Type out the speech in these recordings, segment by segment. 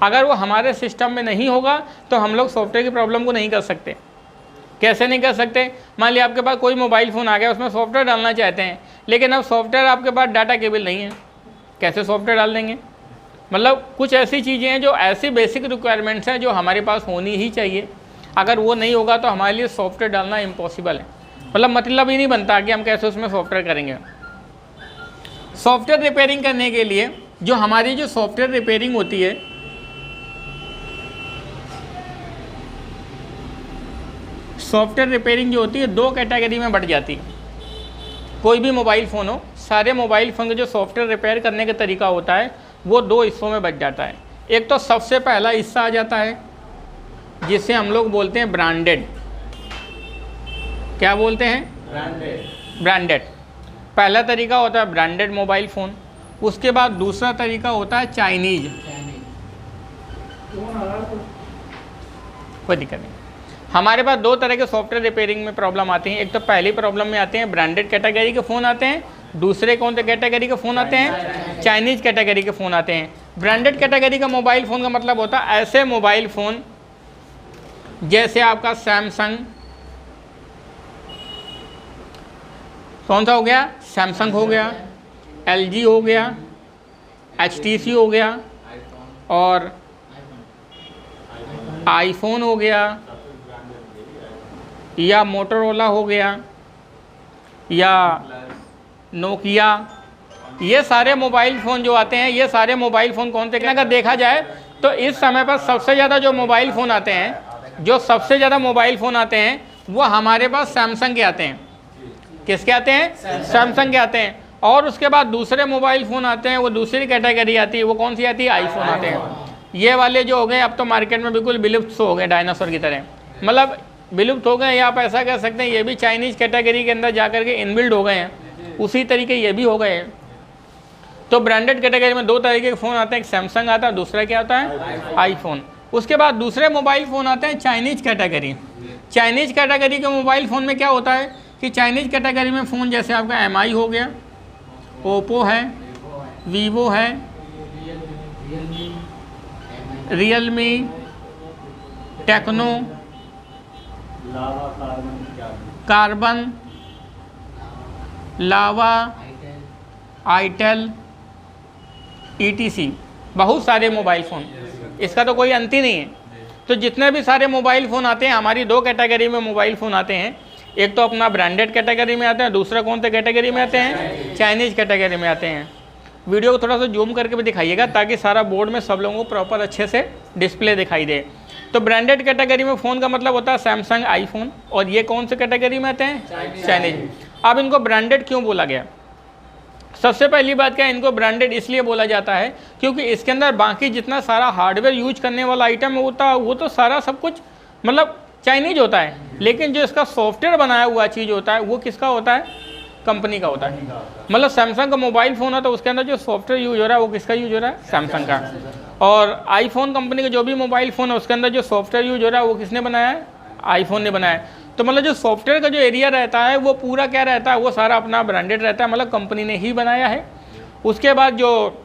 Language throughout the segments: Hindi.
अगर वो हमारे सिस्टम में नहीं होगा तो हम लोग सॉफ्टवेयर की प्रॉब्लम को नहीं कर सकते। कैसे नहीं कर सकते? मान लिया आपके पास कोई मोबाइल फ़ोन आ गया, उसमें सॉफ्टवेयर डालना चाहते हैं, लेकिन अब सॉफ्टवेयर आपके पास डाटा केबल नहीं है, कैसे सॉफ्टवेयर डाल देंगे? मतलब कुछ ऐसी चीज़ें हैं जो ऐसी बेसिक रिक्वायरमेंट्स हैं जो हमारे पास होनी ही चाहिए। अगर वो नहीं होगा तो हमारे लिए सॉफ्टवेयर डालना इम्पॉसिबल है। मतलब ही नहीं बनता कि हम कैसे उसमें सॉफ्टवेयर करेंगे। सॉफ्टवेयर रिपेयरिंग करने के लिए जो हमारी जो सॉफ्टवेयर रिपेयरिंग होती है, सॉफ्टवेयर रिपेयरिंग जो होती है 2 कैटेगरी में बढ़ जाती है। कोई भी मोबाइल फ़ोन हो, सारे मोबाइल फ़ोन का जो सॉफ्टवेयर रिपेयर करने का तरीका होता है वो 2 हिस्सों में बच जाता है। एक तो सबसे पहला हिस्सा आ जाता है जिसे हम लोग बोलते हैं ब्रांडेड। क्या बोलते हैं? ब्रांडेड। पहला तरीका होता है ब्रांडेड मोबाइल फ़ोन। उसके बाद दूसरा तरीका होता है चाइनीज। कोई दिक्कत नहीं। हमारे पास 2 तरह के सॉफ्टवेयर रिपेयरिंग में प्रॉब्लम आती हैं। एक तो पहली प्रॉब्लम में आते हैं ब्रांडेड कैटेगरी के फ़ोन आते हैं, दूसरे कौन से कैटेगरी के फ़ोन आते हैं? चाइनीज़ कैटेगरी के फ़ोन आते हैं। ब्रांडेड कैटेगरी का मोबाइल फ़ोन का मतलब होता है ऐसे मोबाइल फ़ोन जैसे आपका सैमसंग, कौन सा हो गया? सैमसंग हो गया, LG हो गया, HTC हो गया और आईफोन हो गया, या मोटोरोला हो गया, या नोकिया। ये सारे मोबाइल फ़ोन जो आते हैं, ये सारे मोबाइल फ़ोन कौन से? अगर देखा जाए तो इस समय पर सबसे ज़्यादा जो मोबाइल फ़ोन आते हैं, जो सबसे ज़्यादा मोबाइल फ़ोन आते हैं वो हमारे पास सैमसंग के आते हैं। किसके आते हैं? सैमसंग के आते हैं। और उसके बाद दूसरे मोबाइल फ़ोन आते हैं, वो दूसरी कैटेगरी आती है। वो कौन सी आती है? आईफोन आते हैं। ये वाले जो हो गए अब तो मार्केट में बिल्कुल विलुप्त हो गए, डायनासोर की तरह। मतलब विलुप्त हो गए, या आप ऐसा कह सकते हैं ये भी चाइनीज़ कैटेगरी के अंदर जा करके इनबिल्ड हो गए हैं। उसी तरीके ये भी हो गए हैं। तो ब्रांडेड कैटेगरी में 2 तरीके के फ़ोन आते हैं, एक सैमसंग आता है, दूसरा क्या आता है? आईफोन। उसके बाद दूसरे मोबाइल फ़ोन आते हैं चाइनीज़ कैटेगरी। चाइनीज़ कैटेगरी के मोबाइल फ़ोन में क्या होता है कि चाइनीज़ कैटेगरी में फ़ोन जैसे आपका MI हो गया, ओप्पो है, वीवो है, Realme, Tecno, Karbonn, Lava, itel, ETC, बहुत सारे मोबाइल फ़ोन, इसका तो कोई अंत ही नहीं है। तो जितने भी सारे मोबाइल फ़ोन आते हैं, हमारी 2 कैटेगरी में मोबाइल फ़ोन आते हैं। एक तो अपना ब्रांडेड कैटेगरी में आते हैं, दूसरा कौन से कैटेगरी में आते हैं? चाइनीज़ कैटेगरी में आते हैं। वीडियो को थोड़ा सा जूम करके भी दिखाइएगा ताकि सारा बोर्ड में सब लोगों को प्रॉपर अच्छे से डिस्प्ले दिखाई दे। तो ब्रांडेड कैटेगरी में फ़ोन का मतलब होता है सैमसंग, आईफोन, और ये कौन से कैटेगरी में आते हैं? चाइनीज। अब इनको ब्रांडेड क्यों बोला गया? सबसे पहली बात क्या है, इनको ब्रांडेड इसलिए बोला जाता है क्योंकि इसके अंदर बाकी जितना सारा हार्डवेयर यूज करने वाला आइटम होता है वो तो सारा सब कुछ मतलब चाइनीज होता है, लेकिन जो इसका सॉफ्टवेयर बनाया हुआ चीज़ होता है वो किसका होता है? कंपनी का होता है। मतलब सैमसंग का मोबाइल फ़ोन है तो उसके अंदर जो सॉफ्टवेयर यूज हो रहा है वो किसका यूज हो रहा है? सैमसंग का। और आईफोन कंपनी का जो भी मोबाइल फ़ोन है उसके अंदर जो सॉफ्टवेयर यूज हो रहा है वो किसने बनाया है? आईफोन ने बनाया है। तो मतलब जो सॉफ्टवेयर का जो एरिया रहता है वो पूरा क्या रहता है? वो सारा अपना ब्रांडेड रहता है, मतलब कंपनी ने ही बनाया है। उसके बाद जो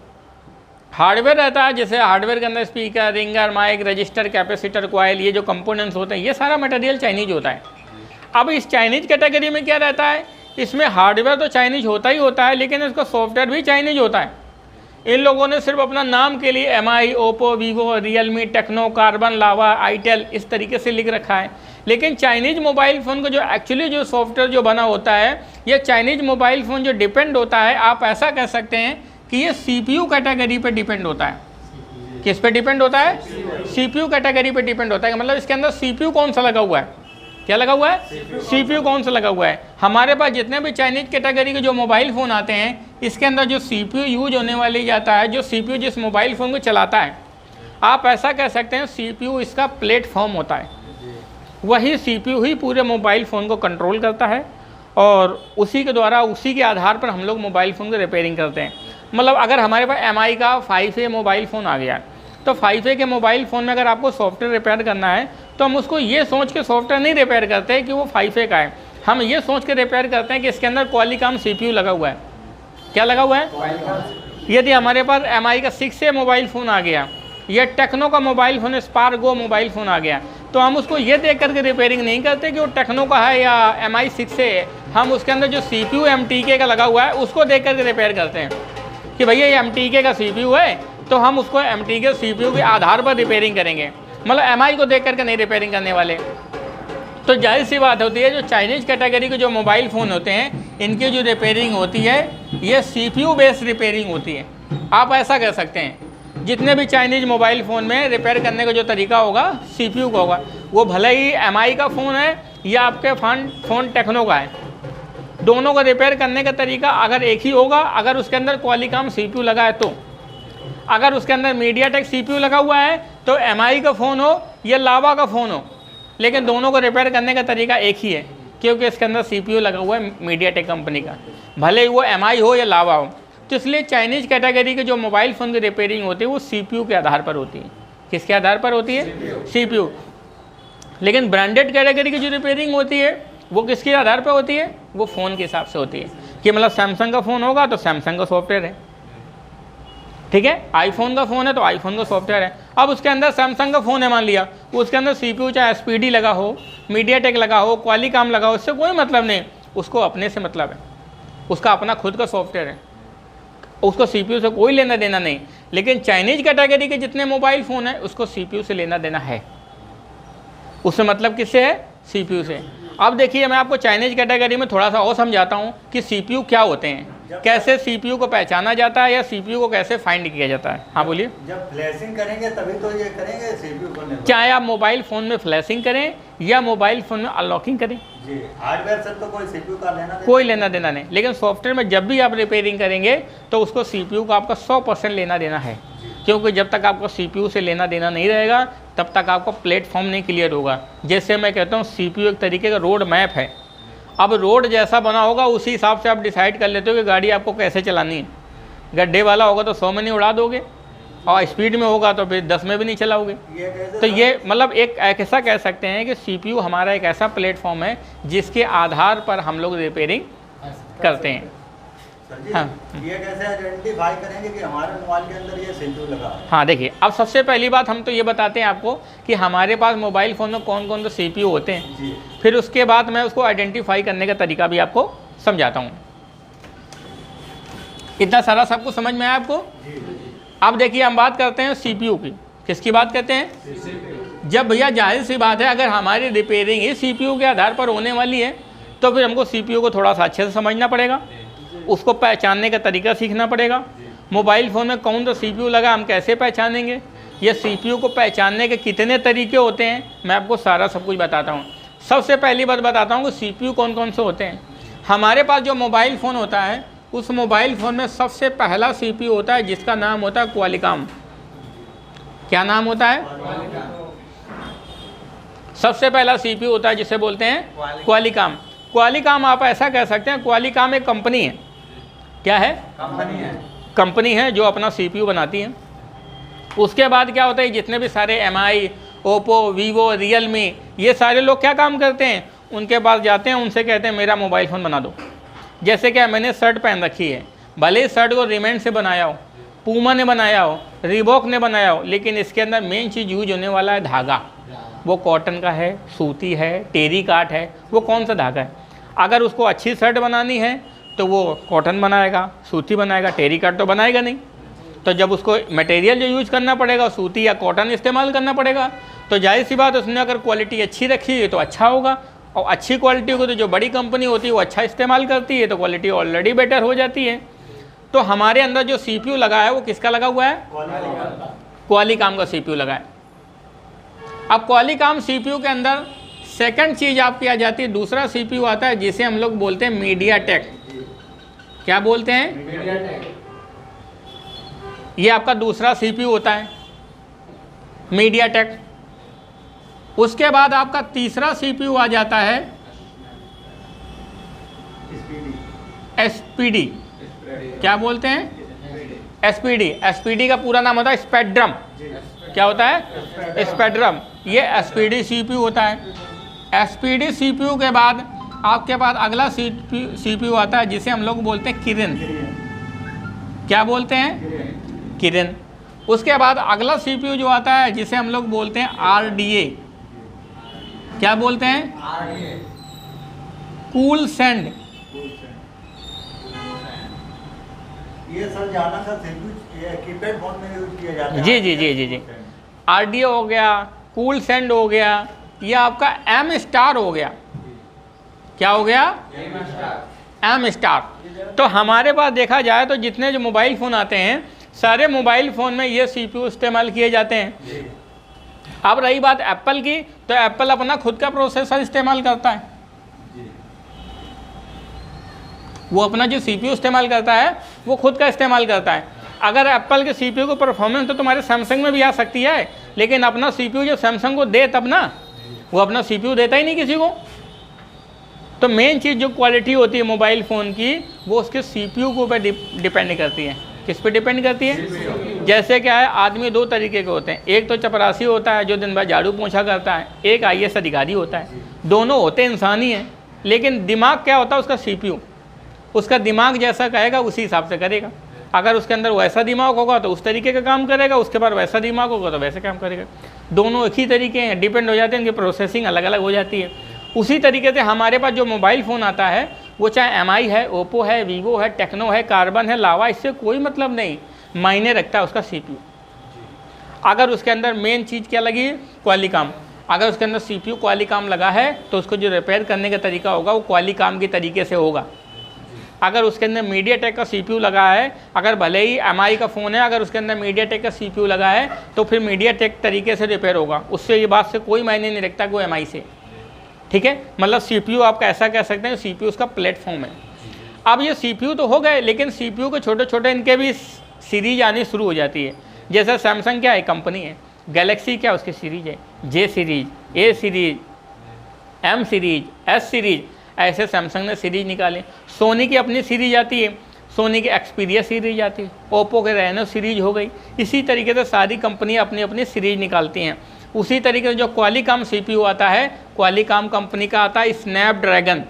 हार्डवेयर रहता है, जैसे हार्डवेयर के अंदर speaker, ringer, mic, register, capacitor, coil, ये जो कंपोनेंट्स होते हैं ये सारा मटेरियल चाइनीज होता है। अब इस चाइनीज कैटेगरी में क्या रहता है? इसमें हार्डवेयर तो चाइनीज होता ही होता है, लेकिन इसका सॉफ्टवेयर भी चाइनीज होता है। इन लोगों ने सिर्फ अपना नाम के लिए MI, Oppo, Vivo, Realme, Tecno, Karbonn, Lava, itel इस तरीके से लिख रखा है। लेकिन चाइनीज मोबाइल फ़ोन का जो एक्चुअली जो सॉफ्टवेयर जो बना होता है, ये चाइनीज मोबाइल फ़ोन जो डिपेंड होता है, आप ऐसा कह सकते हैं कि ये CPU कैटेगरी पे डिपेंड होता है। किस पे डिपेंड होता है? CPU कैटेगरी पे डिपेंड होता है। मतलब इसके अंदर CPU कौन सा लगा हुआ है? क्या लगा हुआ है? CPU कौन सा लगा हुआ है? हमारे पास जितने भी चाइनीज कैटेगरी के जो मोबाइल फ़ोन आते हैं, इसके अंदर जो CPU यूज होने वाली जाता है, जो CPU जिस मोबाइल फ़ोन को चलाता है, आप ऐसा कह सकते हैं CPU इसका प्लेटफॉर्म होता है। वही CPU ही पूरे मोबाइल फ़ोन को कंट्रोल करता है और उसी के द्वारा, उसी के आधार पर हम लोग मोबाइल फ़ोन को रिपेयरिंग करते हैं। मतलब अगर हमारे पास MI का 5A मोबाइल फ़ोन आ गया, तो 5A के मोबाइल फ़ोन में अगर आपको सॉफ्टवेयर रिपेयर करना है तो हम उसको ये सोच के सॉफ्टवेयर नहीं रिपेयर करते कि वो 5A का है, हम ये सोच के रिपेयर करते हैं कि इसके अंदर क्वालिकॉम CPU लगा हुआ है। क्या लगा हुआ है? यदि हमारे पास MI का 6A मोबाइल फ़ोन आ गया ये टेक्नो का mobile phone Spark Go mobile phone आ गया, तो हम उसको ये देख करके रिपेयरिंग नहीं करते कि वो टेक्नो का है या MI6 से है। हम उसके अंदर जो CPU MTK का लगा हुआ है उसको देख करके रिपेयर करते हैं कि भैया ये MTK का CPU है, तो हम उसको MTK CPU के आधार पर रिपेयरिंग करेंगे, मतलब MI को देख करके नहीं रिपेयरिंग करने वाले। तो जाहिर सी बात होती है जो चाइनीज़ कैटेगरी के जो मोबाइल फ़ोन होते हैं इनकी जो रिपेयरिंग होती है ये CPU बेस्ड रिपेयरिंग होती है। आप ऐसा कह सकते हैं जितने भी चाइनीज़ मोबाइल फ़ोन में रिपेयर करने का जो तरीका होगा CPU का होगा, वो भले ही MI का फ़ोन है या आपके फ़ोन टेक्नो का है, दोनों का रिपेयर करने का तरीका अगर एक ही होगा, अगर उसके अंदर क्वालिकॉम CPU लगा है तो। अगर उसके अंदर मीडियाटेक CPU लगा हुआ है तो MI का फ़ोन हो या लावा का फ़ोन हो, लेकिन दोनों को रिपेयर करने का तरीका एक ही है, क्योंकि इसके अंदर CPU लगा हुआ है मीडियाटेक कंपनी का, भले ही वो MI हो या लावा हो। तो इसलिए चाइनीज़ कैटेगरी के जो मोबाइल फ़ोन की रिपेयरिंग होती है वो CPU के आधार पर होती है। किसके आधार पर होती है? CPU। लेकिन ब्रांडेड कैटेगरी की जो रिपेयरिंग होती है वो किसके आधार पर होती है? वो फ़ोन के हिसाब से होती है कि मतलब सैमसंग का फ़ोन होगा तो सैमसंग का सॉफ्टवेयर है, ठीक है। आईफोन का फ़ोन है तो आईफोन का सॉफ्टवेयर है। अब उसके अंदर सैमसंग का फ़ोन है मान लिया, उसके अंदर CPU चाहे SPD लगा हो, मीडियाटेक लगा हो, क्वालिकॉम लगा हो, उससे कोई मतलब नहीं, उसको अपने से मतलब है, उसका अपना खुद का सॉफ्टवेयर है, उसको CPU से कोई लेना देना नहीं। लेकिन चाइनीज़ कैटेगरी के जितने मोबाइल फ़ोन है उसको CPU से लेना देना है, उससे मतलब किससे है? CPU से। अब देखिए मैं आपको चाइनीज़ कैटेगरी में थोड़ा सा और समझाता हूँ कि CPU क्या होते हैं, कैसे CPU को पहचाना जाता है या CPU को कैसे फाइंड किया जाता है। हाँ बोलिए। जब फ्लैशिंग करेंगे तभी तो ये करेंगे CPU को निर्भर। चाहे आप मोबाइल फ़ोन में फ्लैशिंग करें या मोबाइल फ़ोन में अनलॉकिंग करें, जी हार्डवेयर से तो कोई CPU का कोई लेना देना नहीं। लेकिन सॉफ्टवेयर में जब भी आप रिपेयरिंग करेंगे तो उसको CPU का आपका 100% लेना देना है, क्योंकि जब तक आपको CPU से लेना देना नहीं रहेगा तब तक आपका प्लेटफॉर्म नहीं क्लियर होगा। जैसे मैं कहता हूँ CPU एक तरीके का रोड मैप है। अब रोड जैसा बना होगा उसी हिसाब से आप डिसाइड कर लेते हो कि गाड़ी आपको कैसे चलानी है। गड्ढे वाला होगा तो 100 में नहीं उड़ा दोगे, और स्पीड में होगा तो फिर 10 में भी नहीं चलाओगे। तो ये मतलब एक ऐसा कह सकते हैं कि CPU हमारा एक ऐसा प्लेटफॉर्म है जिसके आधार पर हम लोग रिपेयरिंग करते हैं। हाँ, ये कैसे आइडेंटिफाई करेंगे कि हमारे मोबाइल के अंदर ये CPU लगा है? हाँ देखिए, अब सबसे पहली बात हम तो ये बताते हैं आपको कि हमारे पास मोबाइल फ़ोन में कौन कौन से CPU होते हैं जी। फिर उसके बाद मैं उसको आइडेंटिफाई करने का तरीका भी आपको समझाता हूँ। इतना सारा सब कुछ समझ में आया आपको? अब देखिए हम बात करते हैं CPU की। किसकी बात करते हैं? जब भैया जाहिर सी बात है अगर हमारी रिपेयरिंग ही CPU के आधार पर होने वाली है तो फिर हमको CPU को थोड़ा सा अच्छे से समझना पड़ेगा, उसको पहचानने का तरीका सीखना पड़ेगा। मोबाइल फ़ोन में कौन सा CPU लगा हम कैसे पहचानेंगे, ये CPU को पहचानने के कितने तरीके होते हैं, मैं आपको सारा सब कुछ बताता हूँ। सबसे पहली बात बताता हूँ कि CPU कौन कौन से होते हैं। हमारे पास जो मोबाइल फ़ोन होता है उस मोबाइल फ़ोन में सबसे पहला CPU होता है जिसका नाम होता है क्वालिकॉम। क्या नाम होता है? सबसे पहला CPU होता है जिसे बोलते हैं क्वालिकॉम। क्वालिकॉम आप ऐसा कह सकते हैं, क्वालिकॉम एक कंपनी है। क्या है? कंपनी है जो अपना CPU बनाती है। उसके बाद क्या होता है, जितने भी सारे MI, ओप्पो, वीवो, रियलमी, ये सारे लोग क्या काम करते हैं, उनके पास जाते हैं, उनसे कहते हैं मेरा मोबाइल फ़ोन बना दो। जैसे क्या मैंने शर्ट पहन रखी है, भले ही शर्ट को रेमंड से बनाया हो, पूमा ने बनाया हो, रीबॉक ने बनाया हो, लेकिन इसके अंदर मेन चीज़ यूज होने वाला है धागा। वो कॉटन का है, सूती है, टेरी काट है, वो कौन सा धागा है। अगर उसको अच्छी शर्ट बनानी है तो वो कॉटन बनाएगा, सूती बनाएगा, टेरी काट तो बनाएगा नहीं। तो जब उसको मटेरियल जो यूज करना पड़ेगा सूती या कॉटन इस्तेमाल करना पड़ेगा, तो जाहिर सी बात उसने अगर क्वालिटी अच्छी रखी है तो अच्छा होगा, और अच्छी क्वालिटी को तो जो बड़ी कंपनी होती है वो अच्छा इस्तेमाल करती है तो क्वालिटी ऑलरेडी बेटर हो जाती है। तो हमारे अंदर जो CPU लगा है वो किसका लगा हुआ है? क्वालिकॉम का CPU लगा है। अब क्वालिकॉम CPU के अंदर सेकंड चीज़ आपकी आ जाती है, दूसरा CPU आता है जिसे हम लोग बोलते हैं मीडियाटेक। क्या बोलते हैं? ये आपका दूसरा CPU होता है मीडियाटेक। उसके बाद आपका तीसरा CPU आ जाता है SPD। क्या बोलते हैं? SPD। SPD का पूरा नाम होता है स्पेक्ट्रम। क्या होता है? स्पेक्ट्रम। ये SPD CPU होता है। SPD CPU के बाद आपके पास अगला CPU आता है जिसे हम लोग बोलते हैं किरण। क्या बोलते हैं? किरण। उसके बाद अगला CPU जो आता है जिसे हम लोग बोलते हैं RDA, क्या बोलते हैं? Cool sand. ये सर ज़्यादा सर कीपैड फोन में यूज किया जाता है। जी जी जी जी जी। RDA हो गया, कूल सैंड हो गया, या आपका M स्टार हो गया। क्या हो गया? M star. तो हमारे पास देखा जाए तो जितने जो मोबाइल फ़ोन आते हैं सारे मोबाइल फ़ोन में ये CPU इस्तेमाल किए जाते हैं। अब रही बात एप्पल की, तो एप्पल अपना खुद का प्रोसेसर इस्तेमाल करता है। वो अपना जो CPU इस्तेमाल करता है वो खुद का इस्तेमाल करता है। अगर एप्पल के CPU को परफॉर्मेंस तो तुम्हारे सैमसंग में भी आ सकती है, लेकिन अपना CPU जब सैमसंग को दे तब ना, वो अपना CPU देता ही नहीं किसी को। तो मेन चीज़ जो क्वालिटी होती है मोबाइल फ़ोन की वो उसके CPU को पे डिपेंड करती है। किस पे डिपेंड करती है? जैसे क्या है, आदमी दो तरीके के होते हैं। एक तो चपरासी होता है जो दिन भर झाड़ू पोंछा करता है, एक IAS अधिकारी होता है। दोनों होते इंसान ही हैं, लेकिन दिमाग क्या होता है उसका CPU। उसका दिमाग जैसा कहेगा उसी हिसाब से करेगा। अगर उसके अंदर वैसा दिमाग होगा तो उस तरीके का काम करेगा, उसके बाद वैसा दिमाग होगा तो वैसे काम करेगा। दोनों एक ही तरीके हैं, डिपेंड हो जाते हैं, उनकी प्रोसेसिंग अलग अलग हो जाती है। उसी तरीके से हमारे पास जो मोबाइल फ़ोन आता है वो चाहे MI है, ओप्पो है, वीवो है, टेक्नो है, कार्बन है, लावा, इससे कोई मतलब नहीं, मायने रखता है उसका CPU। अगर उसके अंदर मेन चीज़ क्या लगी? क्वालिकॉम। अगर उसके अंदर CPU क्वालिकॉम लगा है तो उसको जो रिपेयर करने का तरीका होगा वो क्वालिकॉम के तरीके से होगा। अगर उसके अंदर मीडियाटेक का CPU लगा है, अगर भले ही MI का फ़ोन है, अगर उसके अंदर मीडियाटेक का CPU लगा है तो फिर मीडियाटेक तरीके से रिपेयर होगा। उससे ये बात से कोई मायने नहीं रखता कि वो MI से, ठीक है। मतलब CPU आप ऐसा कह सकते हैं CPU उसका प्लेटफॉर्म है। अब ये CPU तो हो गए, लेकिन CPU के छोटे छोटे इनके भी सीरीज आनी शुरू हो जाती है। जैसे सैमसंग क्या है, कंपनी है, गैलेक्सी क्या उसकी सीरीज है, J series, A series, M series, S series, ऐसे सैमसंग ने सीरीज निकाले। सोनी की अपनी सीरीज आती है, सोनी की एक्सपीरिया सीरीज आती है, ओप्पो के रेनो सीरीज हो गई। इसी तरीके से सारी कंपनियां अपनी अपनी सीरीज निकालती हैं। उसी तरीके से जो क्वालिकॉम CPU आता है, क्वालिकॉम कंपनी का आता है स्नैपड्रैगन।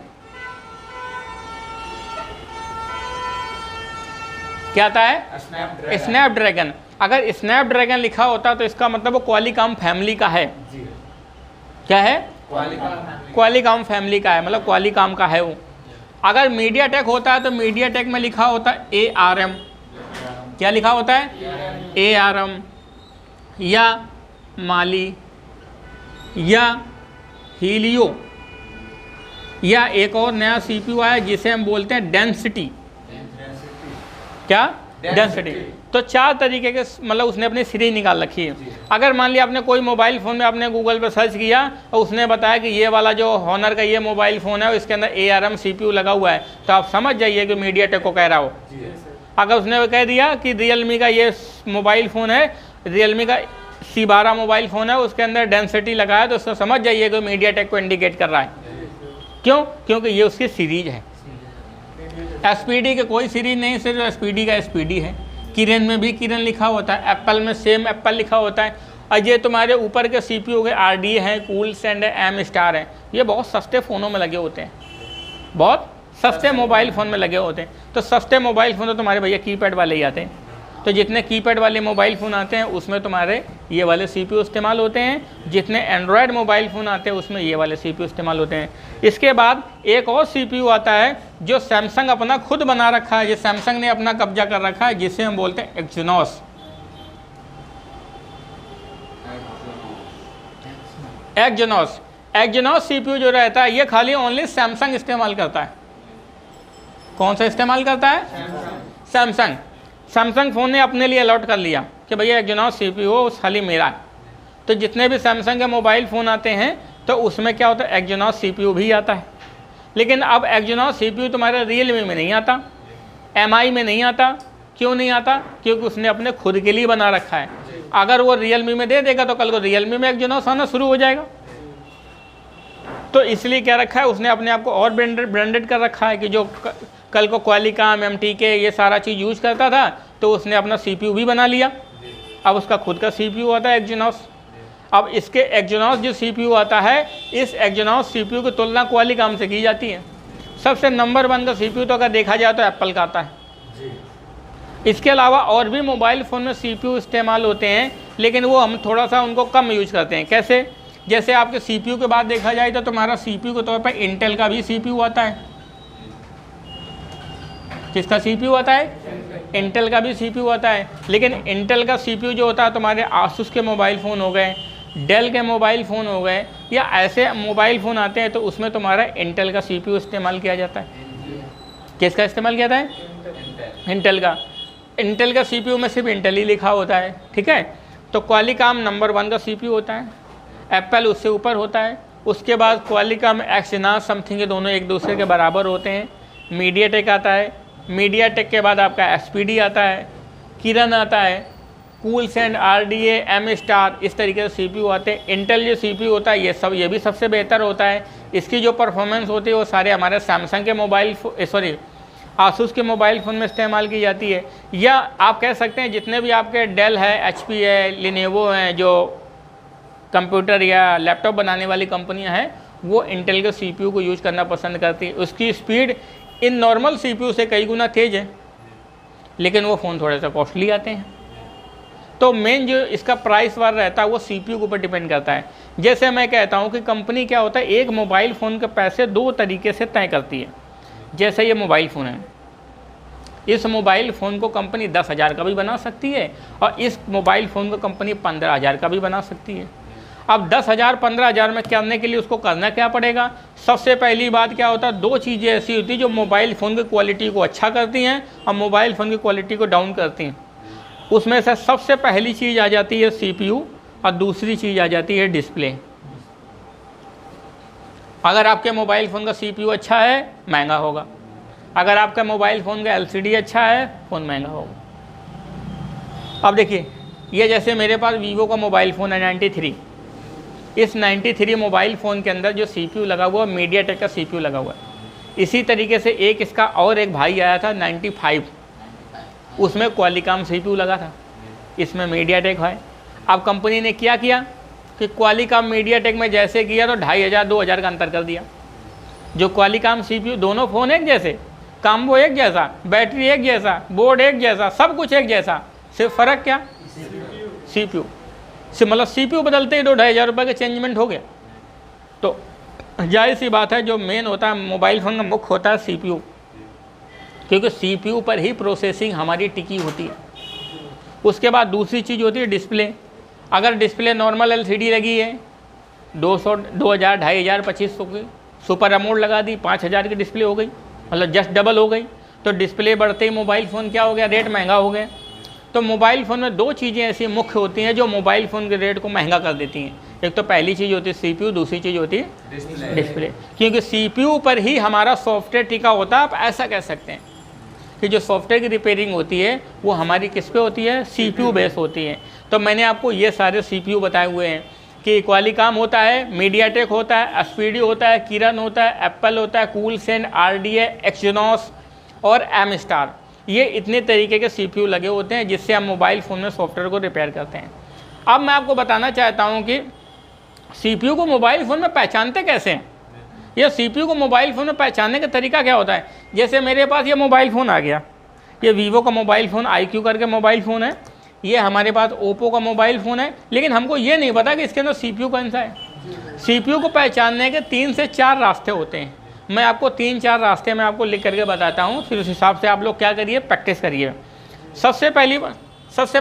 क्या आता है? स्नैपड्रैगन। अगर स्नैपड्रैगन लिखा होता तो इसका मतलब वो क्वालिकॉम फैमिली का है। क्या है? क्वालिकॉम फैमिली का है, मतलब क्वालिकॉम का है वो। अगर मीडियाटेक होता है तो मीडियाटेक में लिखा होता है ARM। क्या लिखा होता है? ARM या माली या हीलियो, या एक और नया CPU आया जिसे हम बोलते हैं डेंसिटी। क्या? डेंसिटी। तो 4 तरीके के मतलब उसने अपनी सीरीज निकाल रखी है। अगर मान लिया आपने कोई मोबाइल फ़ोन में आपने गूगल पर सर्च किया और उसने बताया कि ये वाला जो हॉनर का ये मोबाइल फ़ोन है इसके अंदर ARM CPU लगा हुआ है, तो आप समझ जाइए कि मीडियाटेक को कह रहा हो। अगर उसने कह दिया कि रियलमी का ये मोबाइल फ़ोन है, रियलमी का C12 मोबाइल फ़ोन है, उसके अंदर डेंसिटी लगा है, तो उसको समझ जाइए कि मीडियाटेक को इंडिकेट कर रहा है। क्यों? क्योंकि ये उसकी सीरीज है। SPD के कोई सीरीज नहीं, सिर्फ SPD का SPD है। किरण में भी किरण लिखा होता है, एप्पल में सेम एप्पल लिखा होता है। और ये तुम्हारे ऊपर के CPU के RDA हैं, कूल सैंड है, M स्टार है, ये बहुत सस्ते फ़ोनों में लगे होते हैं, बहुत सस्ते मोबाइल फ़ोन में लगे होते हैं। तो सस्ते मोबाइल फ़ोन तो तुम्हारे भैया कीपैड वाले ही आते हैं। तो जितने कीपैड वाले मोबाइल फ़ोन आते हैं उसमें तुम्हारे ये वाले CPU इस्तेमाल होते हैं, जितने एंड्रॉयड मोबाइल फ़ोन आते हैं उसमें ये वाले CPU इस्तेमाल होते हैं। इसके बाद एक और CPU आता है जो सैमसंग अपना खुद बना रखा है, जो सैमसंग ने अपना कब्जा कर रखा है, जिसे हम बोलते हैं एक्जिनोस। एक्जिनोस CPU जो रहता है ये खाली ओनली सैमसंग इस्तेमाल करता है। कौन सा इस्तेमाल करता है? सैमसंग फ़ोन ने अपने लिए अलॉट कर लिया कि भैया एक्जिनोस CPU खाली मेरा है। तो जितने भी सैमसंग के मोबाइल फ़ोन आते हैं तो उसमें क्या होता है, एक्जिनोस CPU भी आता है। लेकिन अब एक्जिनोस CPU तुम्हारे रियलमी में नहीं आता, MI में नहीं आता। क्यों नहीं आता? क्योंकि उसने अपने खुद के लिए बना रखा है। अगर वो रियलमी में दे देगा तो कल को रियलमी में एक्जिनोस आना शुरू हो जाएगा। तो इसलिए क्या रखा है उसने अपने आप को और ब्रांडेड कर रखा है कि जो कल को क्वालिकॉम, MTK ये सारा चीज़ यूज करता था तो उसने अपना CPU भी बना लिया। अब उसका खुद का CPU आता है एक्जिनोस। अब इसके एक्जिनोस जो CPU आता है, इस एक्जिनोस CPU की तुलना क्वालिकॉम से की जाती है। सबसे नंबर 1 का CPU तो अगर देखा जाए तो एप्पल का आता है। इसके अलावा और भी मोबाइल फ़ोन में CPU इस्तेमाल होते हैं, लेकिन वो हम थोड़ा सा उनको कम यूज करते हैं। कैसे? जैसे आपके CPU के बाद देखा जाए तो तुम्हारा CPU के तौर पर इंटेल का भी CPU आता है। किसका CPU आता है? इंटेल का भी CPU आता है। लेकिन इंटेल का CPU जो होता है तुम्हारे आसूस के मोबाइल फ़ोन हो गए, डेल के मोबाइल फ़ोन हो गए, या ऐसे मोबाइल फ़ोन आते हैं तो उसमें तुम्हारा इंटेल का CPU इस्तेमाल किया जाता है। किसका इस्तेमाल किया जाता है? इंटेल का। इंटेल का CPU में सिर्फ इंटेल ही लिखा होता है, ठीक है। तो क्वालिकॉम नंबर 1 का CPU होता है, एप्पल उससे ऊपर होता है, उसके बाद क्वालिकॉम, एक्सिनॉस, समथिंग, ये दोनों एक दूसरे के बराबर होते हैं। मीडियाटेक आता है, मीडियाटेक के बाद आपका SPD आता है, किरण आता है, कूलसेंट, RDA, M स्टार, इस तरीके से CPU आते हैं। इंटेल जो CPU होता है ये भी सबसे बेहतर होता है। इसकी जो परफॉर्मेंस होती है वो सारे हमारे सैमसंग के मोबाइल आसूस के मोबाइल फ़ोन में इस्तेमाल की जाती है। या आप कह सकते हैं जितने भी आपके डेल है, HP है, लिनोवो हैं, जो कंप्यूटर या लैपटॉप बनाने वाली कंपनियां हैं, वो इंटेल के CPU को यूज़ करना पसंद करती है। उसकी स्पीड इन नॉर्मल CPU से कई गुना तेज़ है, लेकिन वो फ़ोन थोड़े से कॉस्टली आते हैं। तो मेन जो इसका प्राइस वार रहता है वो CPU के ऊपर डिपेंड करता है। जैसे मैं कहता हूँ कि कंपनी क्या होता है, एक मोबाइल फ़ोन के पैसे 2 तरीके से तय करती है। जैसे ये मोबाइल फ़ोन है, इस मोबाइल फ़ोन को कंपनी 10,000 का भी बना सकती है, और इस मोबाइल फ़ोन को कंपनी 15,000 का भी बना सकती है। अब 10,000 15,000 में करने के लिए उसको करना क्या पड़ेगा? सबसे पहली बात क्या होता है, 2 चीज़ें ऐसी होती हैं जो मोबाइल फ़ोन की क्वालिटी को अच्छा करती हैं और मोबाइल फ़ोन की क्वालिटी को डाउन करती हैं। उसमें से सबसे पहली चीज़ आ जाती है CPU, और दूसरी चीज़ आ जाती है डिस्प्ले। अगर आपके मोबाइल फ़ोन का CPU अच्छा है, महंगा होगा। अगर आपका मोबाइल फ़ोन का LCD अच्छा है, फ़ोन महंगा होगा। अब देखिए, ये जैसे मेरे पास वीवो का मोबाइल फ़ोन है 93। इस 93 मोबाइल फ़ोन के अंदर जो CPU लगा हुआ है, मीडियाटेक का CPU लगा हुआ है। इसी तरीके से इसका और एक भाई आया था 95, उसमें क्वालिकॉम CPU लगा था, इसमें मीडियाटेक है। अब कंपनी ने क्या किया कि क्वालिकॉम मीडियाटेक में जैसे किया तो 2,500 2,000 का अंतर कर दिया। जो क्वालिकॉम CPU, दोनों फ़ोन एक जैसे, कॉम्बो एक जैसा, बैटरी एक जैसा, बोर्ड एक जैसा, सब कुछ एक जैसा, सिर्फ फ़र्क क्या? CPU। मतलब CPU बदलते ही 2,500 रुपये का चेंजमेंट हो गया। तो जाहिर सी बात है, जो मेन होता है मोबाइल फ़ोन का मुख्य होता है CPU, क्योंकि CPU पर ही प्रोसेसिंग हमारी टिकी होती है। उसके बाद दूसरी चीज़ होती है डिस्प्ले। अगर डिस्प्ले नॉर्मल LCD लगी है 200, 2,000, 2,500, 2,500 की, सुपर अमोल्ड लगा दी 5,000 की डिस्प्ले हो गई, मतलब जस्ट डबल हो गई। तो डिस्प्ले बढ़ते ही मोबाइल फ़ोन क्या हो गया? रेट महंगा हो गया। तो मोबाइल फ़ोन में 2 चीज़ें ऐसी मुख्य होती हैं जो मोबाइल फ़ोन के रेट को महंगा कर देती हैं। एक तो पहली चीज़ होती है CPU, दूसरी चीज़ होती है डिस्प्ले। क्योंकि CPU पर ही हमारा सॉफ्टवेयर टिका होता है। आप ऐसा कह सकते हैं कि जो सॉफ्टवेयर की रिपेयरिंग होती है वो हमारी किस पे होती है? CPU बेस होती है। तो मैंने आपको ये सारे CPU बताए हुए हैं कि क्वालिकॉम होता है, मीडियाटेक होता है, SPD होता है, किरण होता है, एप्पल होता है, कूलसेंट, RDA, एक्सिनॉस और M स्टार। ये इतने तरीके के CPU लगे होते हैं जिससे हम मोबाइल फ़ोन में सॉफ्टवेयर को रिपेयर करते हैं। अब मैं आपको बताना चाहता हूँ कि CPU को मोबाइल फ़ोन में पहचानते कैसे हैं। ये CPU को मोबाइल फ़ोन में पहचानने का तरीका क्या होता है? जैसे मेरे पास ये मोबाइल फ़ोन आ गया, ये वीवो का मोबाइल फ़ोन IQ करके मोबाइल फ़ोन है, ये हमारे पास ओप्पो का मोबाइल फ़ोन है, लेकिन हमको ये नहीं पता कि इसके अंदर CPU कौन सा है। CPU को पहचानने के 3 से 4 रास्ते होते हैं। मैं आपको 3-4 रास्ते मैं आपको लिख करके बताता हूँ, फिर उस हिसाब से आप लोग क्या करिए, प्रैक्टिस करिए। सबसे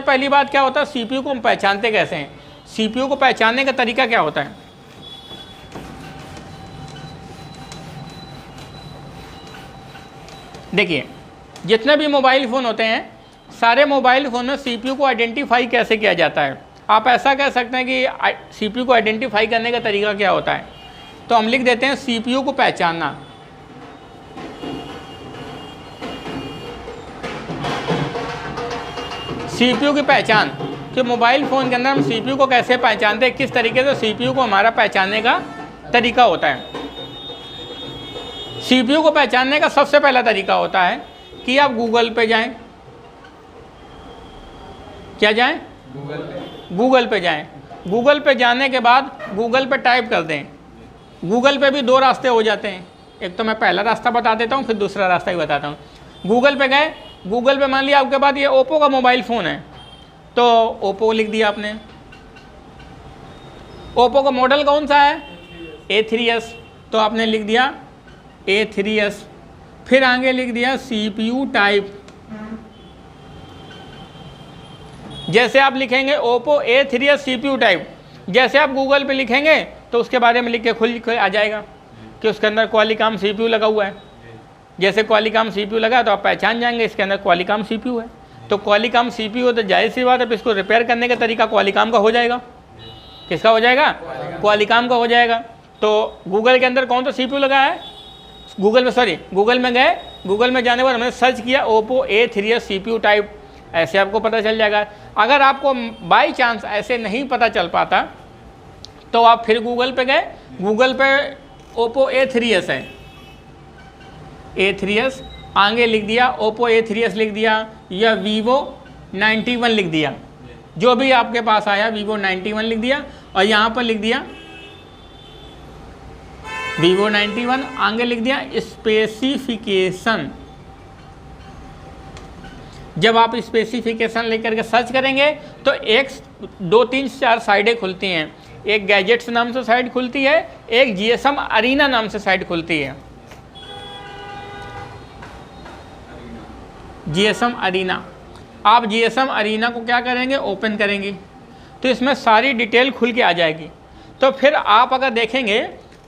पहली बात क्या होता है, CPU को हम पहचानते कैसे हैं? CPU को पहचानने का तरीका क्या होता है? देखिए, जितने भी मोबाइल फ़ोन होते हैं, सारे मोबाइल फ़ोन में CPU को आइडेंटिफाई कैसे किया जाता है? आप ऐसा कह सकते हैं कि CPU को आइडेंटिफाई करने का तरीका क्या होता है। तो हम लिख देते हैं CPU को पहचानना। CPU की पहचान कि मोबाइल फ़ोन के अंदर हम CPU को कैसे पहचानते हैं, किस तरीके से CPU को हमारा पहचानने का तरीका होता है। CPU को पहचानने का सबसे पहला तरीका होता है कि आप गूगल पे जाएं। क्या जाएं? गूगल पे जाएं। गूगल पे जाने के बाद गूगल पे टाइप कर दें। गूगल पे भी 2 रास्ते हो जाते हैं, एक तो मैं पहला रास्ता बता देता हूँ, फिर दूसरा रास्ता ही बताता हूँ। गूगल पे गए, गूगल पे मान लिया आपके पास ये ओप्पो का मोबाइल फ़ोन है, तो ओप्पो लिख दिया आपने। ओप्पो का मॉडल कौन सा है? A3s, तो आपने लिख दिया A3s। फिर आगे लिख दिया CPU टाइप। जैसे आप लिखेंगे ओप्पो A3s CPU टाइप, जैसे आप गूगल पे लिखेंगे तो उसके बारे में लिख के खुल आ जाएगा कि उसके अंदर क्वालिकॉम CPU लगा हुआ है। जैसे क्वालिकॉम CPU लगा तो आप पहचान जाएंगे इसके अंदर क्वालिकॉम CPU है। तो क्वालिकॉम CPU तो जाहिर सी बात है, इसको रिपेयर करने का तरीका क्वालिकॉम का हो जाएगा। किसका हो जाएगा? क्वालिकॉम का हो जाएगा। तो गूगल के अंदर कौन सा CPU लगा है? गूगल में गए, गूगल में जाने पर हमने सर्च किया ओप्पो A3s CPU टाइप, ऐसे आपको पता चल जाएगा। अगर आपको बाई चांस ऐसे नहीं पता चल पाता तो आप फिर गूगल पे गए, गूगल पे ओप्पो A3s है, A3s आगे लिख दिया, ओप्पो A3s लिख दिया, या Vivo 91 लिख दिया, जो भी आपके पास आया Vivo 91 लिख दिया, और यहाँ पर लिख दिया Vivo 91, आगे लिख दिया स्पेसिफिकेशन। जब आप स्पेसिफिकेशन लेकर के सर्च करेंगे तो 1 2 3 4 साइडें खुलती हैं। एक गैजेट्स नाम से साइट खुलती है, एक GSM अरीना नाम से साइट खुलती है। GSM अरीना, आप GSM अरीना को क्या करेंगे? ओपन करेंगे तो इसमें सारी डिटेल खुल के आ जाएगी। तो फिर आप अगर देखेंगे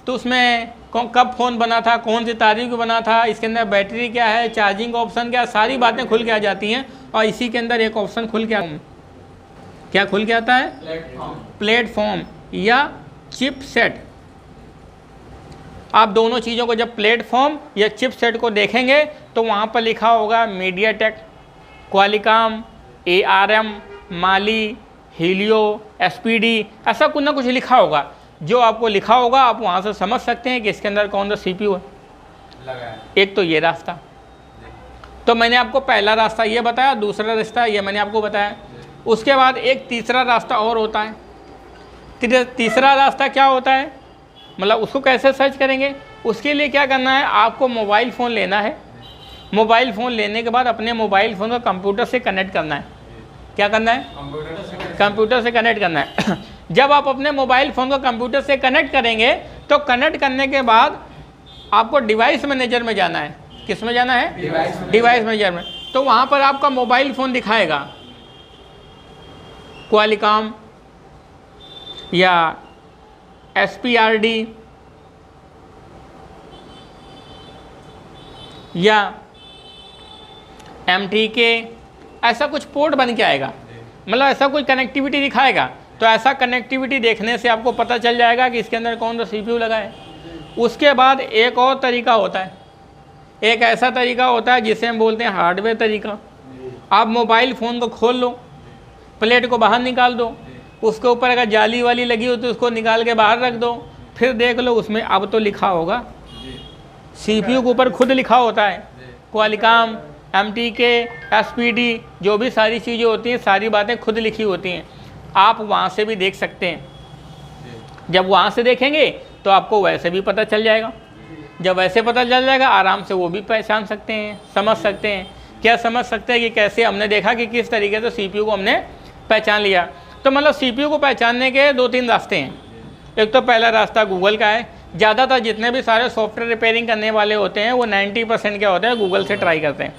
तो उसमें कब फ़ोन बना था, कौन सी तारीख को बना था, इसके अंदर बैटरी क्या है, चार्जिंग ऑप्शन क्या है, सारी बातें खुल के आ जाती हैं। और इसी के अंदर एक ऑप्शन खुल के क्या खुल के आता है? प्लेटफॉर्म या चिपसेट। आप दोनों चीज़ों को जब प्लेटफॉर्म या चिपसेट को देखेंगे तो वहाँ पर लिखा होगा मीडियाटेक, क्वालिकॉम, ARM, माली, हीलियो, SPD, ऐसा कुछ ना कुछ लिखा होगा। जो आपको लिखा होगा आप वहाँ से समझ सकते हैं कि इसके अंदर कौन सा CPU है। एक तो ये रास्ता, तो मैंने आपको पहला रास्ता ये बताया, दूसरा रास्ता ये मैंने आपको बताया। उसके बाद एक तीसरा रास्ता और होता है। तीसरा रास्ता क्या होता है, मतलब उसको कैसे सर्च करेंगे? उसके लिए क्या करना है, आपको मोबाइल फ़ोन लेना है। मोबाइल फ़ोन लेने के बाद अपने मोबाइल फ़ोन को कंप्यूटर से कनेक्ट करना है। क्या करना है? कंप्यूटर से कनेक्ट करना है। जब आप अपने मोबाइल फ़ोन को कंप्यूटर से कनेक्ट करेंगे तो कनेक्ट करने के बाद आपको डिवाइस मैनेजर में जाना है। किस में जाना है? डिवाइस मैनेजर में। तो वहाँ पर आपका मोबाइल फ़ोन दिखाएगा क्वालिकॉम या SPRD या MTK, ऐसा कुछ पोर्ट बन के आएगा, मतलब ऐसा कोई कनेक्टिविटी दिखाएगा। तो ऐसा कनेक्टिविटी देखने से आपको पता चल जाएगा कि इसके अंदर कौन सा CPU लगा है। उसके बाद एक और तरीका होता है, एक ऐसा तरीका होता है जिसे हम बोलते हैं हार्डवेयर तरीका। आप मोबाइल फ़ोन को खोल लो, प्लेट को बाहर निकाल दो, उसके ऊपर अगर जाली वाली लगी हो तो उसको निकाल के बाहर रख दो, फिर देख लो उसमें अब तो लिखा होगा, CPU के ऊपर खुद लिखा होता है क्वालिकॉम, MTK, SPD, जो भी सारी चीज़ें होती हैं सारी बातें खुद लिखी होती हैं। आप वहाँ से भी देख सकते हैं। जब वहाँ से देखेंगे तो आपको वैसे भी पता चल जाएगा। जब वैसे पता चल जाएगा आराम से वो भी पहचान सकते हैं, समझ सकते हैं। क्या समझ सकते हैं कि कैसे हमने देखा कि किस तरीके से CPU को हमने पहचान लिया। तो मतलब CPU को पहचानने के 2-3 रास्ते हैं। एक तो पहला रास्ता गूगल का है। ज़्यादातर जितने भी सारे सॉफ्टवेयर रिपेयरिंग करने वाले होते हैं वो 90% क्या होता है, गूगल से ट्राई करते हैं,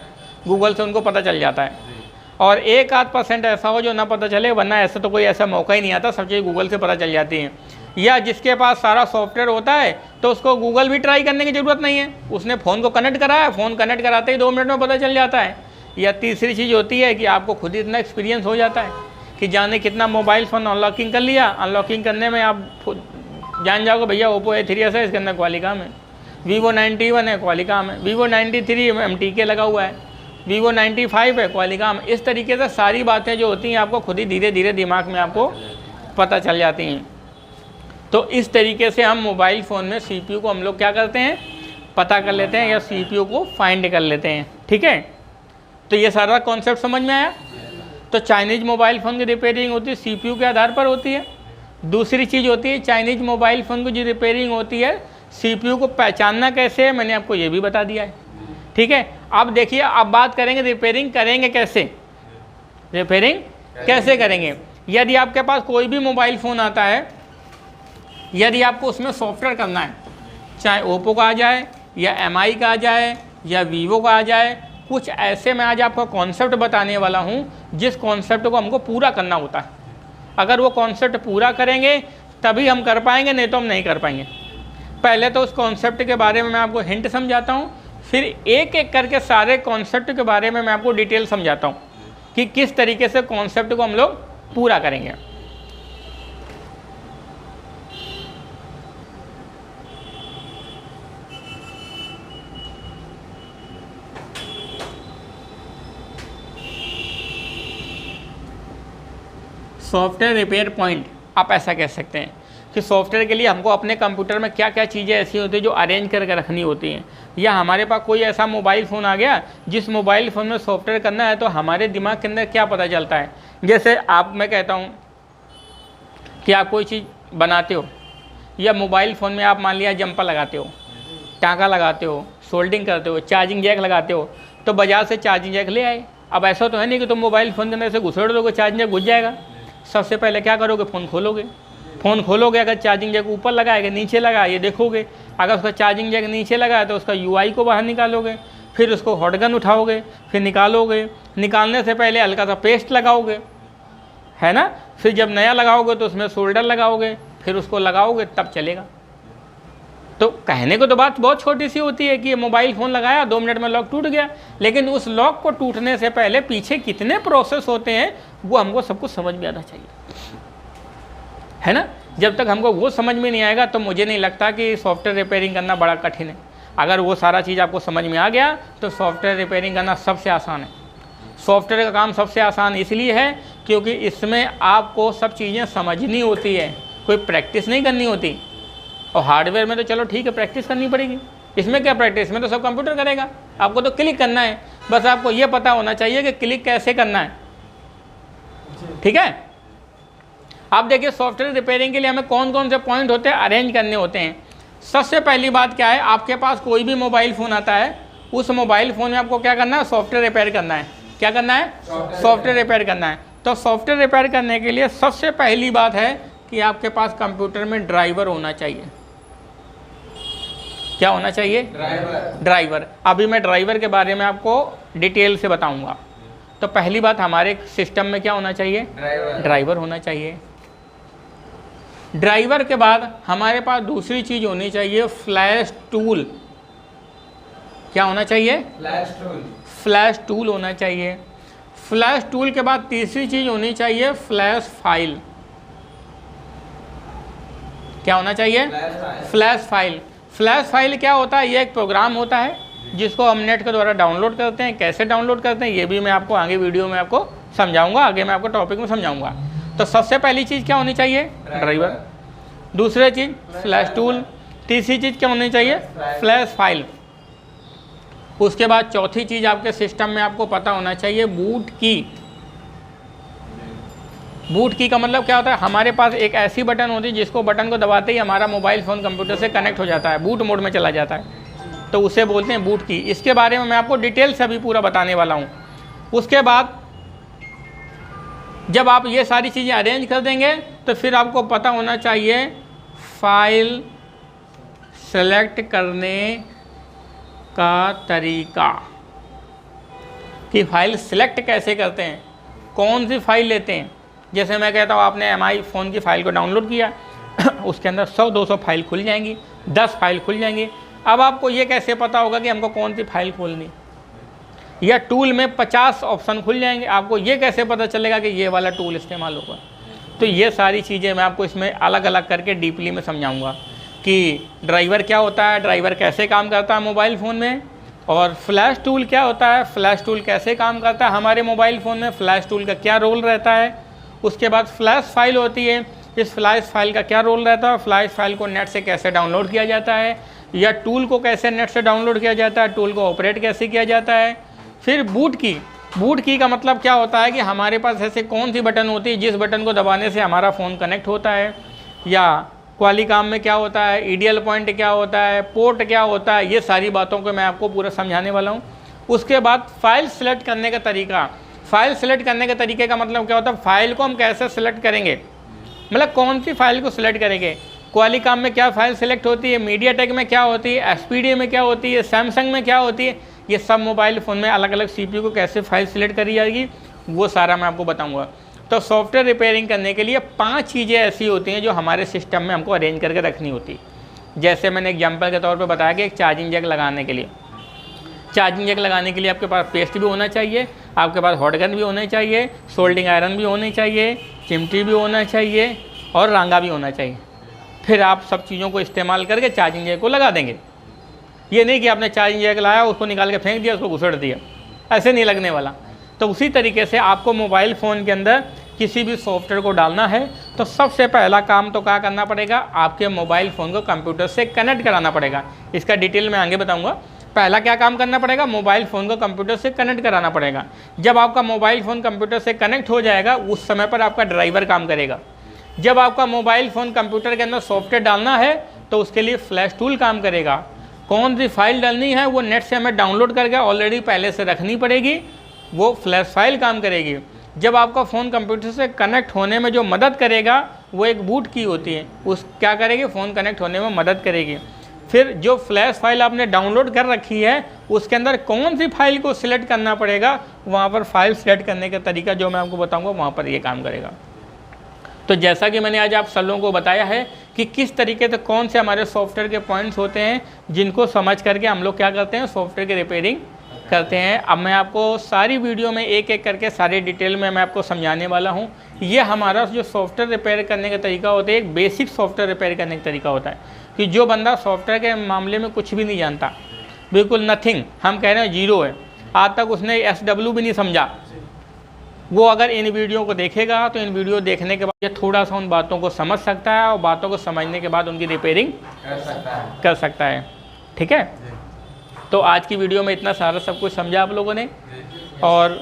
गूगल से उनको पता चल जाता है। और 1-8% ऐसा हो जो ना पता चले, वरना ऐसा तो कोई ऐसा मौका ही नहीं आता, सब चीज़ गूगल से पता चल जाती है। या जिसके पास सारा सॉफ्टवेयर होता है तो उसको गूगल भी ट्राई करने की ज़रूरत नहीं है, उसने फ़ोन को कनेक्ट कराया, फ़ोन कनेक्ट कराते ही 2 मिनट में पता चल जाता है। या तीसरी चीज़ होती है कि आपको खुद ही इतना एक्सपीरियंस हो जाता है कि जाने कितना मोबाइल फ़ोन अनलॉकिंग कर लिया, अनलॉकिंग करने में आप जान जाओगे भैया ओप्पो A3s है, इसके अंदर क्वालिकॉम है, Vivo 91 है, क्वालिकॉम है, Vivo 93 MTK लगा हुआ है, Vivo 95 है, क्वालिकॉम। इस तरीके से सारी बातें जो होती हैं आपको खुद ही धीरे धीरे दिमाग में आपको पता चल जाती हैं। तो इस तरीके से हम मोबाइल फ़ोन में CPU को हम लोग क्या करते हैं, पता कर लेते हैं या CPU को फाइंड कर लेते हैं। ठीक है, तो ये सारा कॉन्सेप्ट समझ में आया। तो चाइनीज़ मोबाइल फ़ोन की रिपेयरिंग होती है CPU के आधार पर होती है। दूसरी चीज़ होती है चाइनीज़ मोबाइल फ़ोन की जो रिपेयरिंग होती है CPU को पहचानना कैसे है, मैंने आपको ये भी बता दिया है। ठीक है, अब देखिए, अब बात करेंगे रिपेयरिंग करेंगे कैसे, रिपेयरिंग कैसे करेंगे। यदि आपके पास कोई भी मोबाइल फ़ोन आता है, यदि आपको उसमें सॉफ्टवेयर करना है, चाहे ओप्पो का आ जाए या MI का आ जाए या वीवो का आ जाए, कुछ ऐसे मैं आज आपको कॉन्सेप्ट बताने वाला हूँ जिस कॉन्सेप्ट को हमको पूरा करना होता है। अगर वो कॉन्सेप्ट पूरा करेंगे तभी हम कर पाएंगे, नहीं तो हम नहीं कर पाएंगे। पहले तो उस कॉन्सेप्ट के बारे में मैं आपको हिंट समझाता हूँ, फिर एक एक करके सारे कॉन्सेप्ट के बारे में मैं आपको डिटेल समझाता हूँ कि किस तरीके से कॉन्सेप्ट को हम लोग पूरा करेंगे। सॉफ्टवेयर रिपेयर पॉइंट, आप ऐसा कह सकते हैं कि सॉफ्टवेयर के लिए हमको अपने कंप्यूटर में क्या क्या चीज़ें ऐसी होती हैं जो अरेंज करके रखनी होती हैं। या हमारे पास कोई ऐसा मोबाइल फ़ोन आ गया जिस मोबाइल फ़ोन में सॉफ्टवेयर करना है, तो हमारे दिमाग के अंदर क्या पता चलता है। जैसे मैं कहता हूँ कि आप कोई चीज़ बनाते हो, या मोबाइल फ़ोन में आप मान लिया जंपर लगाते हो, टाँका लगाते हो, सोल्डिंग करते हो, चार्जिंग जैक लगाते हो, तो बाजार से चार्जिंग जैक ले आए। अब ऐसा तो है नहीं कि तुम मोबाइल फ़ोन के अंदर से घुसेड़ दोगे, चार्जिंग जैक घुस जाएगा। सबसे पहले क्या करोगे, फ़ोन खोलोगे, अगर चार्जिंग जैक ऊपर लगा है कि नीचे लगा है ये देखोगे। अगर उसका चार्जिंग जैक नीचे लगा है तो उसका UI को बाहर निकालोगे, फिर उसको हॉटगन उठाओगे, फिर निकालोगे। निकालने से पहले हल्का सा पेस्ट लगाओगे, है ना। फिर जब नया लगाओगे तो उसमें सोल्डर लगाओगे, फिर उसको लगाओगे तब चलेगा। तो कहने को तो बात बहुत छोटी सी होती है कि ये मोबाइल फ़ोन लगाया 2 मिनट में लॉक टूट गया, लेकिन उस लॉक को टूटने से पहले पीछे कितने प्रोसेस होते हैं वो हमको सब कुछ समझ में आना चाहिए, है ना। जब तक हमको वो समझ में नहीं आएगा तो मुझे नहीं लगता कि सॉफ्टवेयर रिपेयरिंग करना बड़ा कठिन है। अगर वो सारा चीज़ आपको समझ में आ गया तो सॉफ्टवेयर रिपेयरिंग करना सबसे आसान है। सॉफ्टवेयर का काम सबसे आसान इसलिए है क्योंकि इसमें आपको सब चीज़ें समझनी होती है, कोई प्रैक्टिस नहीं करनी होती। और हार्डवेयर में तो चलो ठीक है, प्रैक्टिस करनी पड़ेगी, इसमें क्या प्रैक्टिस, में तो सब कंप्यूटर करेगा। आपको तो क्लिक करना है, बस आपको ये पता होना चाहिए कि क्लिक कैसे करना है, ठीक है। आप देखिए सॉफ्टवेयर रिपेयरिंग के लिए हमें कौन कौन से पॉइंट होते हैं, अरेंज करने होते हैं। सबसे पहली बात क्या है, आपके पास कोई भी मोबाइल फ़ोन आता है, उस मोबाइल फ़ोन में आपको क्या करना है, सॉफ्टवेयर रिपेयर करना है। क्या करना है, सॉफ्टवेयर रिपेयर करना है। तो सॉफ्टवेयर रिपेयर करने के लिए सबसे पहली बात है कि आपके पास कंप्यूटर में ड्राइवर होना चाहिए। क्या होना चाहिए, ड्राइवर। अभी मैं ड्राइवर के बारे में आपको डिटेल से बताऊंगा। तो पहली बात, हमारे सिस्टम में क्या होना चाहिए, ड्राइवर होना चाहिए। ड्राइवर के बाद हमारे पास दूसरी चीज़ होनी चाहिए, फ्लैश टूल। क्या होना चाहिए, फ्लैश टूल होना चाहिए। फ्लैश टूल के बाद तीसरी चीज़ होनी चाहिए, फ्लैश फाइल। क्या होना चाहिए, फ्लैश फाइल। फ्लैश फाइल क्या होता है, ये एक प्रोग्राम होता है जिसको हम नेट के द्वारा डाउनलोड करते हैं। कैसे डाउनलोड करते हैं ये भी मैं आपको आगे वीडियो में आपको समझाऊंगा, आगे मैं आपको टॉपिक में समझाऊंगा। तो सबसे पहली चीज़ क्या होनी चाहिए, ड्राइवर। दूसरी चीज़ फ्लैश टूल। तीसरी चीज़ क्या होनी चाहिए, फ्लैश फाइल। उसके बाद चौथी चीज़ आपके सिस्टम में आपको पता होना चाहिए, बूट की। बूट की का मतलब क्या होता है, हमारे पास एक ऐसी बटन होती है जिसको बटन को दबाते ही हमारा मोबाइल फ़ोन कंप्यूटर से कनेक्ट हो जाता है, बूट मोड में चला जाता है, तो उसे बोलते हैं बूट की। इसके बारे में मैं आपको डिटेल से अभी पूरा बताने वाला हूँ। उसके बाद जब आप ये सारी चीज़ें अरेंज कर देंगे तो फिर आपको पता होना चाहिए फाइल सेलेक्ट करने का तरीका, कि फाइल सेलेक्ट कैसे करते हैं, कौन सी फाइल लेते हैं। जैसे मैं कहता हूँ आपने MI फ़ोन की फ़ाइल को डाउनलोड किया उसके अंदर 100-200 फाइल खुल जाएंगी, 10 फाइल खुल जाएंगी। अब आपको ये कैसे पता होगा कि हमको कौन सी फाइल खोलनी, या टूल में 50 ऑप्शन खुल जाएंगे, आपको ये कैसे पता चलेगा कि ये वाला टूल इस्तेमाल होगा। तो ये सारी चीज़ें मैं आपको इसमें अलग अलग करके डीपली में समझाऊंगा कि ड्राइवर क्या होता है, ड्राइवर कैसे काम करता है मोबाइल फ़ोन में, और फ्लैश टूल क्या होता है, फ्लैश टूल कैसे काम करता है हमारे मोबाइल फ़ोन में, फ्लैश टूल का क्या रोल रहता है। उसके बाद फ्लैश फाइल होती है, इस फ्लैश फाइल का क्या रोल रहता है, फ्लैश फाइल को नेट से कैसे डाउनलोड किया जाता है, या टूल को कैसे नेट से डाउनलोड किया जाता है, टूल को ऑपरेट कैसे किया जाता है। फिर बूट की। बूट की का मतलब क्या होता है कि हमारे पास ऐसे कौन सी बटन होती है जिस बटन को दबाने से हमारा फ़ोन कनेक्ट होता है, या क्वालिकॉम में क्या होता है, EDL पॉइंट क्या होता है, पोर्ट क्या होता है, ये सारी बातों को मैं आपको पूरा समझाने वाला हूँ। उसके बाद फाइल सेलेक्ट करने का तरीका। फाइल सेलेक्ट करने के तरीके का मतलब क्या होता है, फाइल को हम कैसे सेलेक्ट करेंगे, मतलब कौन सी फाइल को सिलेक्ट करेंगे। क्वालिकॉम में क्या फाइल सिलेक्ट होती है, मीडियाटेक में क्या होती है, एसपीडीए में क्या होती है, सैमसंग में क्या होती है, ये सब मोबाइल फ़ोन में अलग अलग सीपीयू को कैसे फाइल सिलेक्ट करी जाएगी वो सारा मैं आपको बताऊंगा। तो सॉफ्टवेयर रिपेयरिंग करने के लिए 5 चीज़ें ऐसी होती हैं जो हमारे सिस्टम में हमको अरेंज करके रखनी होती है। जैसे मैंने एग्जाम्पल के तौर पर बताया कि एक चार्जिंग जैक लगाने के लिए, चार्जिंग जैक लगाने के लिए आपके पास पेस्ट भी होना चाहिए, आपके पास हॉट गन भी होना चाहिए, सोल्डिंग आयरन भी होनी चाहिए, चिमटी भी होना चाहिए और रांगा भी होना चाहिए। फिर आप सब चीज़ों को इस्तेमाल करके चार्जिंग जैक को लगा देंगे। ये नहीं कि आपने चार्जिंग जैक लाया, उसको निकाल के फेंक दिया, उसको घुसड़ दिया, ऐसे नहीं लगने वाला। तो उसी तरीके से आपको मोबाइल फ़ोन के अंदर किसी भी सॉफ्टवेयर को डालना है तो सबसे पहला काम तो क्या करना पड़ेगा, आपके मोबाइल फ़ोन को कंप्यूटर से कनेक्ट कराना पड़ेगा। इसका डिटेल मैं आगे बताऊँगा। पहला क्या काम करना पड़ेगा, मोबाइल फ़ोन को कंप्यूटर से कनेक्ट कराना पड़ेगा। जब आपका मोबाइल फ़ोन कंप्यूटर से कनेक्ट हो जाएगा उस समय पर आपका ड्राइवर काम करेगा। जब आपका मोबाइल फ़ोन कंप्यूटर के अंदर सॉफ्टवेयर डालना है तो उसके लिए फ्लैश टूल काम करेगा। कौन सी फाइल डालनी है वो नेट से हमें डाउनलोड करके ऑलरेडी पहले से रखनी पड़ेगी, वो फ्लैश फाइल काम करेगी। जब आपका फ़ोन कंप्यूटर से कनेक्ट होने में जो मदद करेगा वो एक बूट की होती है, उस क्या करेगी, फ़ोन कनेक्ट होने में मदद करेगी। फिर जो फ्लैश फाइल आपने डाउनलोड कर रखी है उसके अंदर कौन सी फाइल को सिलेक्ट करना पड़ेगा, वहाँ पर फाइल सिलेक्ट करने का तरीका जो मैं आपको बताऊँगा वहाँ पर ये काम करेगा। तो जैसा कि मैंने आज आप सब लोगों को बताया है कि किस तरीके से कौन से हमारे सॉफ्टवेयर के पॉइंट्स होते हैं जिनको समझ करके हम लोग क्या करते हैं, सॉफ्टवेयर की रिपेयरिंग करते हैं। अब मैं आपको सारी वीडियो में एक एक करके सारी डिटेल में मैं आपको समझाने वाला हूँ। ये हमारा जो सॉफ्टवेयर रिपेयर करने का तरीका होता है, एक बेसिक सॉफ्टवेयर रिपेयर करने का तरीका होता है कि जो बंदा सॉफ्टवेयर के मामले में कुछ भी नहीं जानता, बिल्कुल नथिंग, हम कह रहे हैं जीरो है, आज तक उसने SW भी नहीं समझा, वो अगर इन वीडियो को देखेगा तो इन वीडियो देखने के बाद ये थोड़ा सा उन बातों को समझ सकता है और बातों को समझने के बाद उनकी रिपेयरिंग कर सकता है। ठीक है, तो आज की वीडियो में इतना सारा सब कुछ समझा आप लोगों ने। और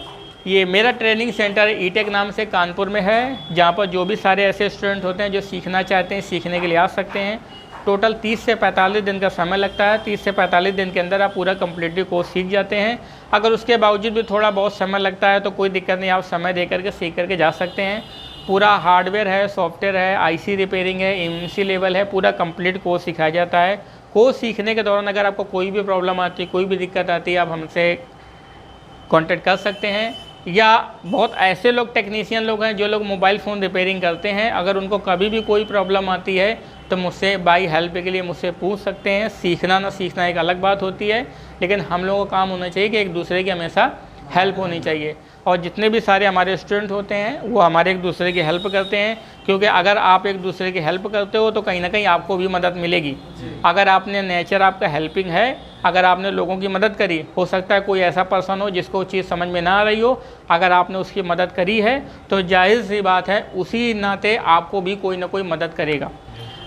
ये मेरा ट्रेनिंग सेंटर ईटेक नाम से कानपुर में है, जहाँ पर जो भी सारे ऐसे स्टूडेंट होते हैं जो सीखना चाहते हैं सीखने के लिए आ सकते हैं। टोटल 30 से 45 दिन का समय लगता है। 30 से 45 दिन के अंदर आप पूरा कम्प्लीटली कोर्स सीख जाते हैं। अगर उसके बावजूद भी थोड़ा बहुत समय लगता है तो कोई दिक्कत नहीं, आप समय दे करके सीख करके जा सकते हैं। पूरा हार्डवेयर है, सॉफ्टवेयर है, IC रिपेयरिंग है, MNC लेवल है, पूरा कंप्लीट कोर्स सिखाया जाता है। कोर्स सीखने के दौरान अगर आपको कोई भी प्रॉब्लम आती है, कोई भी दिक्कत आती है, आप हमसे कॉन्टेक्ट कर सकते हैं। या बहुत ऐसे लोग टेक्नीशियन लोग हैं जो लोग मोबाइल फ़ोन रिपेयरिंग करते हैं, अगर उनको कभी भी कोई प्रॉब्लम आती है तो मुझसे बाई हेल्प के लिए मुझसे पूछ सकते हैं। सीखना ना सीखना एक अलग बात होती है, लेकिन हम लोगों का काम होना चाहिए कि एक दूसरे की हमेशा हेल्प होनी चाहिए। और जितने भी सारे हमारे स्टूडेंट होते हैं वो हमारे एक दूसरे की हेल्प करते हैं, क्योंकि अगर आप एक दूसरे की हेल्प करते हो तो कहीं ना कहीं आपको भी मदद मिलेगी। अगर आपने नेचर आपका हेल्पिंग है, अगर आपने लोगों की मदद करी, हो सकता है कोई ऐसा पर्सन हो जिसको वो चीज़ समझ में ना आ रही हो, अगर आपने उसकी मदद करी है तो जाहिर सी बात है उसी नाते आपको भी कोई ना कोई मदद करेगा।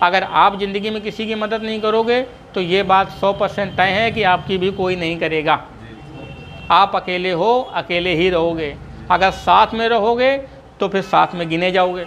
अगर आप ज़िंदगी में किसी की मदद नहीं करोगे तो ये बात 100% तय है कि आपकी भी कोई नहीं करेगा। आप अकेले हो, अकेले ही रहोगे। अगर साथ में रहोगे तो फिर साथ में गिने जाओगे।